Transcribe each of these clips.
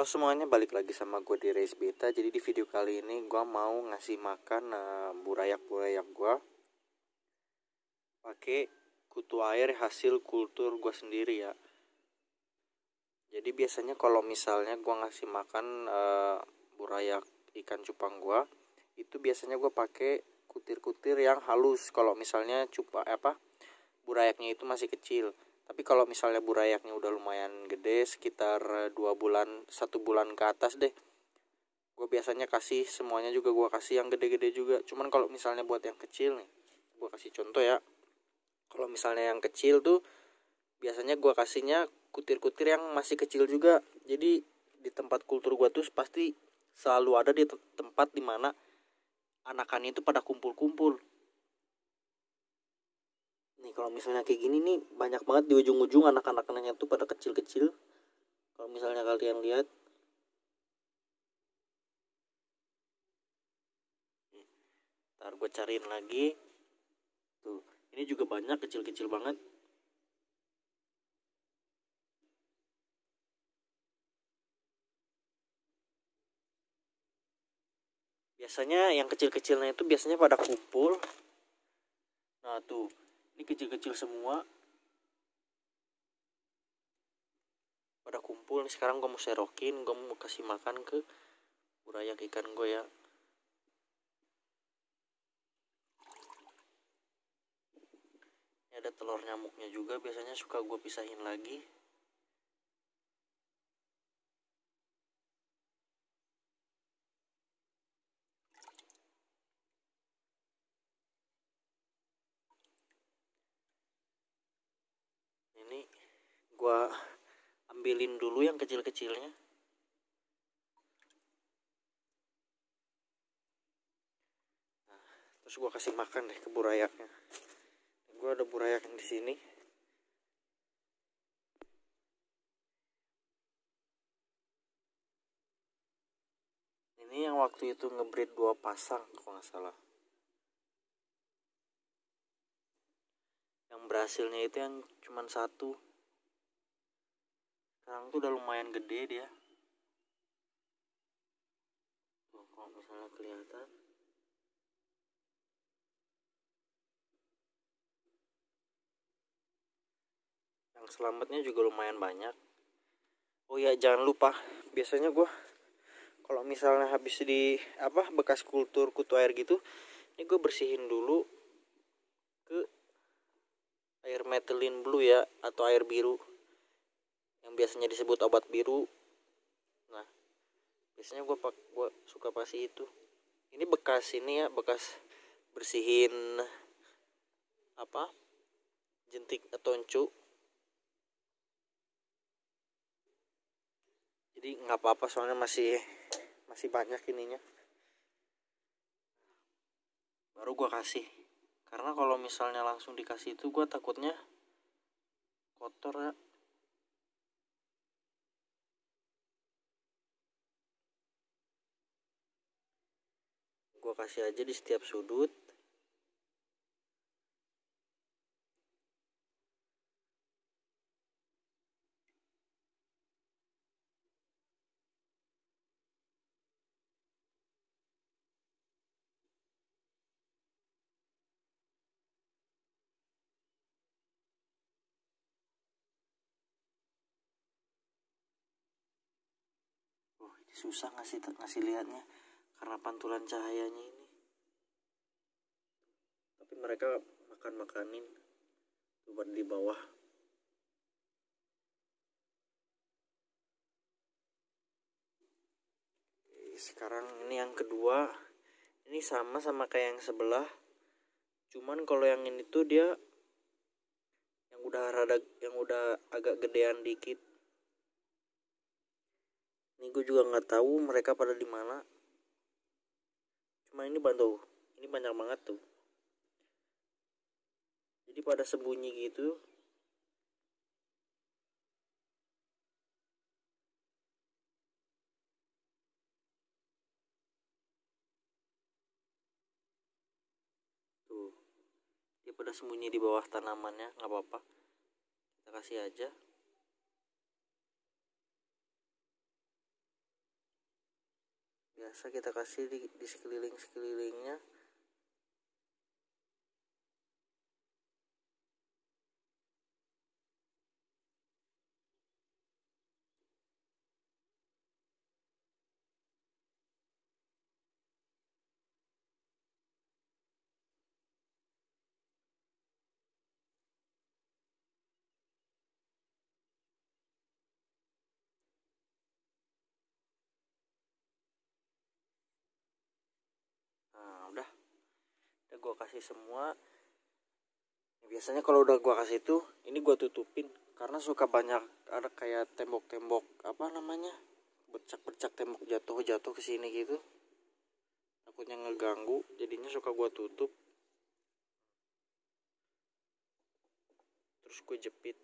Halo semuanya, balik lagi sama gue di Race Beta. Jadi di video kali ini gue mau ngasih makan burayak-burayak gue pakai kutu air hasil kultur gue sendiri ya. Jadi biasanya kalau misalnya gue ngasih makan burayak ikan cupang gue, itu biasanya gue pakai kutir-kutir yang halus. Kalau misalnya burayaknya itu masih kecil. Tapi kalau misalnya burayaknya udah lumayan gede, sekitar 1 bulan ke atas deh, gue biasanya kasih semuanya juga, gue kasih yang gede-gede juga. Cuman kalau misalnya buat yang kecil nih, gue kasih contoh ya. Kalau misalnya yang kecil tuh biasanya gue kasihnya kutir-kutir yang masih kecil juga. Jadi di tempat kultur gue tuh pasti selalu ada di tempat dimana anakannya itu pada kumpul-kumpul. Nih kalau misalnya kayak gini nih, banyak banget di ujung-ujung anak-anaknya tuh pada kecil-kecil. Kalau misalnya kalian lihat, ntar gue cariin lagi. Tuh, ini juga banyak kecil-kecil banget. Biasanya yang kecil-kecilnya itu biasanya pada kumpul. Nah tuh, ini kecil-kecil semua pada kumpul nih. Sekarang gue mau serokin, gue mau kasih makan ke burayak ikan gue ya. Ini ada telur nyamuknya juga, biasanya suka gue pisahin lagi. Ini gue ambilin dulu yang kecil-kecilnya. Nah, terus gue kasih makan deh ke burayaknya. Gue ada burayak yang di sini. Ini yang waktu itu ngebreed 2 pasang kalau nggak salah. Yang berhasilnya itu yang cuman 1. Sekarang tuh udah lumayan gede dia. Tuh, kalau misalnya kelihatan. Yang selamatnya juga lumayan banyak. Oh ya, jangan lupa, biasanya gue kalau misalnya habis di bekas kultur kutu air gitu, ini gue bersihin dulu ke air methylene blue ya, atau air biru yang biasanya disebut obat biru. Nah, biasanya gue suka kasih itu. Ini bekas bersihin jentik atau encu. Jadi nggak apa-apa, soalnya masih banyak ininya. Baru gue kasih, karena kalau misalnya langsung dikasih itu gue takutnya kotor ya. Gue kasih aja di setiap sudut. Ini susah ngasih lihatnya karena pantulan cahayanya ini. Tapi mereka makanin buat di bawah. Sekarang ini yang kedua. Ini sama kayak yang sebelah. Cuman kalau yang ini tuh dia yang udah agak gedean dikit. Ini gue juga nggak tahu mereka pada di mana. Cuma ini banyak banget tuh. Jadi pada sembunyi gitu. Tuh, dia pada sembunyi di bawah tanamannya. Nggak apa-apa, kita kasih aja. biasa kita kasih di sekeliling-sekelilingnya. Nah udah gue kasih semua. Biasanya kalau udah gue kasih itu, ini gue tutupin karena suka banyak ada kayak tembok-tembok apa namanya, bercak-bercak tembok jatuh ke sini gitu, takutnya ngeganggu, jadinya suka gue tutup terus gue jepit.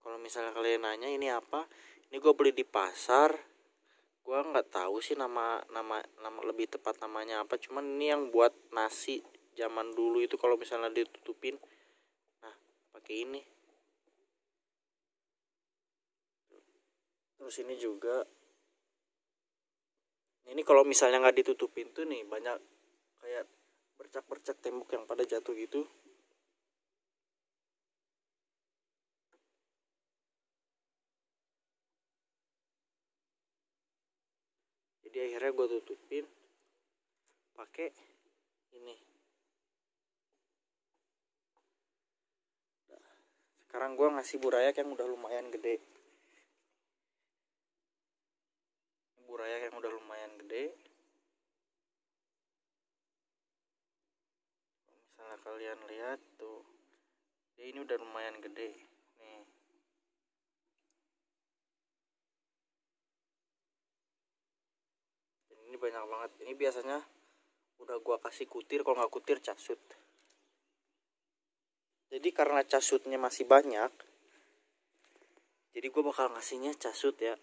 Kalau misalnya kalian nanya ini apa, ini gue beli di pasar. Gue nggak tahu sih nama lebih tepat namanya apa, cuman ini yang buat nasi zaman dulu itu kalau misalnya ditutupin, nah pakai ini. Terus ini juga, ini kalau misalnya nggak ditutupin tuh nih banyak kayak bercak-bercak tembok yang pada jatuh gitu. Jadi akhirnya gue tutupin pakai ini. Nah, sekarang gue ngasih burayak yang udah lumayan gede. Burayak yang udah lumayan gede. Misalnya kalian lihat tuh, ya ini udah lumayan gede nih. Dan ini banyak banget. Ini biasanya udah gue kasih kutir, kalau nggak kutir casut. Jadi karena casutnya masih banyak, jadi gue bakal ngasihnya casut ya.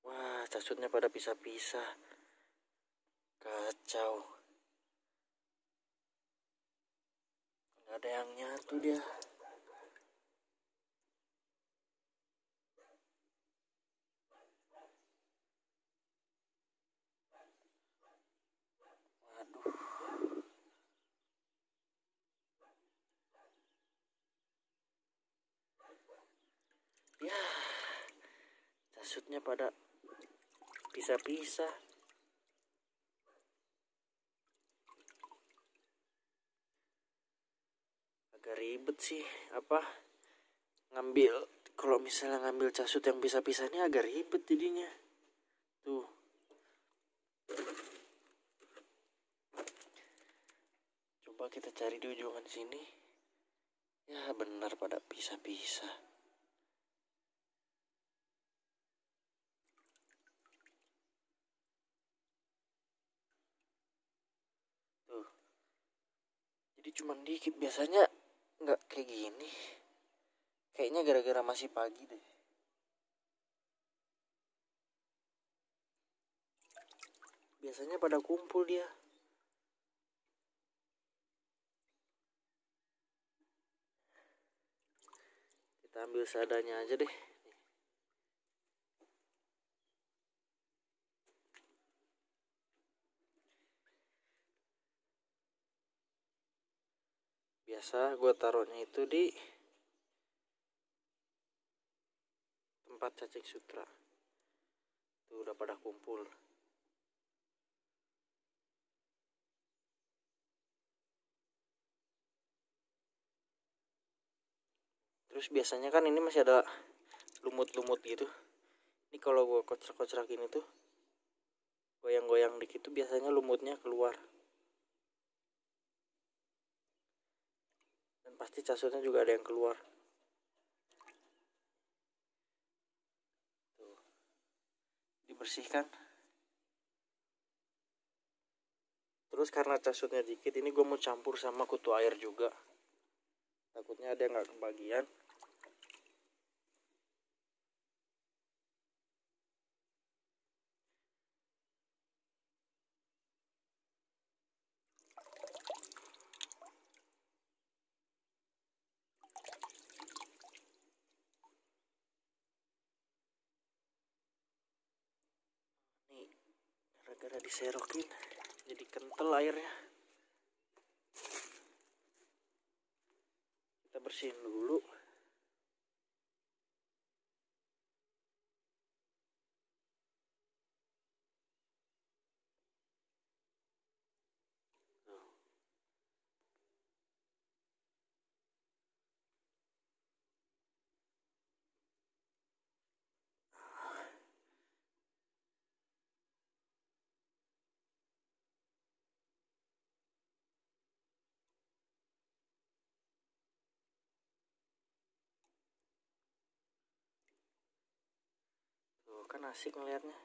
Wah casutnya pada pisah-pisah, kacau, nggak ada yang nyatu dia. Waduh, ya casutnya pada pisah-pisah. Agak ribet sih apa ngambil, kalau misalnya ngambil casut yang pisah-pisah ini agak ribet jadinya. Tuh. Coba kita cari di ujungan sini. Ya benar pada pisah-pisah. Tuh. Jadi cuman dikit, biasanya nggak kayak gini. Kayaknya gara-gara masih pagi deh. Biasanya pada kumpul dia. Kita ambil seadanya aja deh. Biasa gue taruhnya itu di tempat cacing sutra. Tuh udah pada kumpul. Terus biasanya kan ini masih ada lumut-lumut gitu. Ini kalau gue kocrak-kocrakin itu, goyang-goyang dikit tuh biasanya lumutnya keluar. Dan pasti casutnya juga ada yang keluar. Tuh. Dibersihkan. Terus karena casutnya dikit, ini gue mau campur sama kutu air juga. Takutnya ada yang gak kebagian. Gara diserokin jadi kental airnya. Kita bersihin dulu. Tuh kan asik ngeliatnya.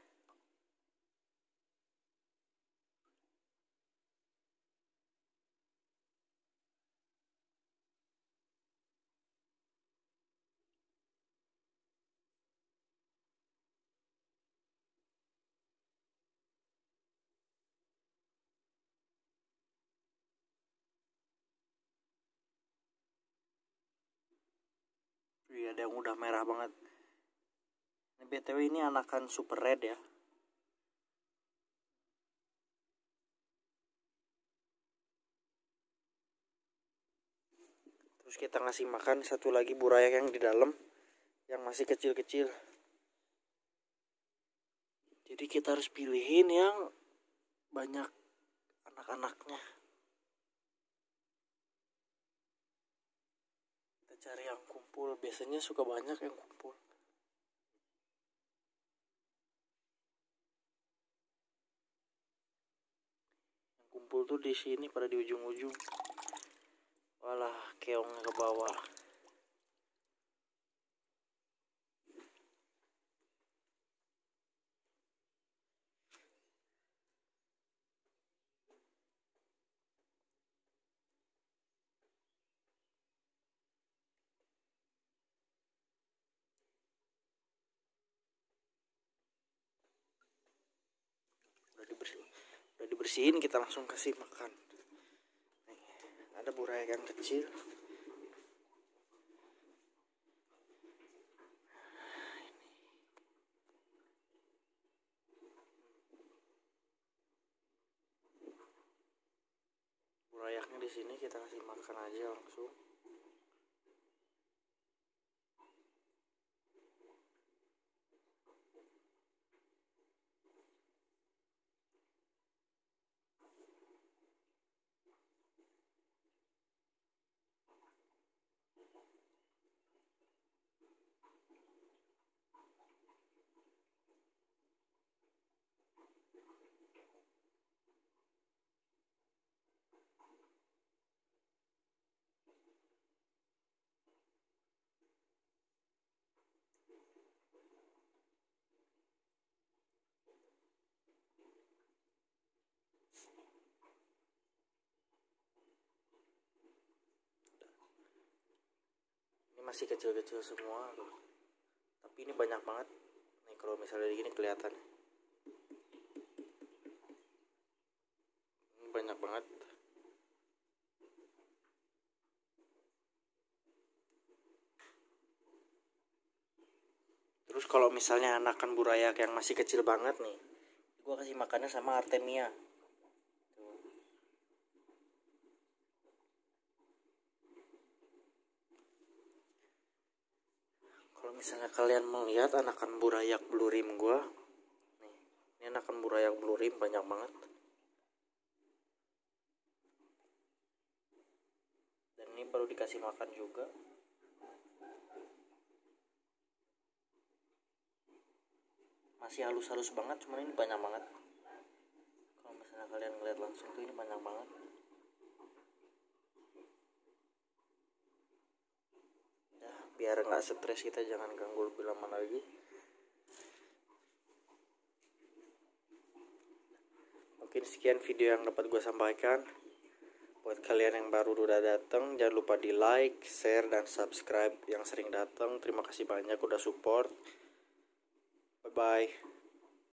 Iya, ada yang udah merah banget. Ini BTW ini anakan super red ya. Terus kita ngasih makan satu lagi burayak yang di dalam, yang masih kecil-kecil. Jadi kita harus pilihin yang banyak anak-anaknya. Kita cari yang kumpul, biasanya suka banyak yang kumpul. Yang kumpul tuh di sini pada di ujung-ujung. Walah, keongnya ke bawah. Udah dibersihin, kita langsung kasih makan. Nih, ada burayak yang kecil. Burayaknya di sini kita kasih makan aja langsung. Ini masih kecil-kecil semua loh. Tapi ini banyak banget. Nih kalau misalnya gini kelihatan. Ini banyak banget. Terus kalau misalnya anakan burayak yang masih kecil banget nih, gue kasih makannya sama Artemia. Kalau misalnya kalian melihat anakan burayak blue rim gue, nih, ini anakan burayak blue rim banyak banget. Dan ini baru dikasih makan juga. Masih halus-halus banget, cuman ini banyak banget. Kalau misalnya kalian ngeliat langsung tuh ini banyak banget. Nah, biar nggak stres kita jangan ganggu lebih lama lagi. Mungkin sekian video yang dapat gue sampaikan. Buat kalian yang baru udah datang, jangan lupa di like, share, dan subscribe. Yang sering datang, terima kasih banyak udah support. Bye bye.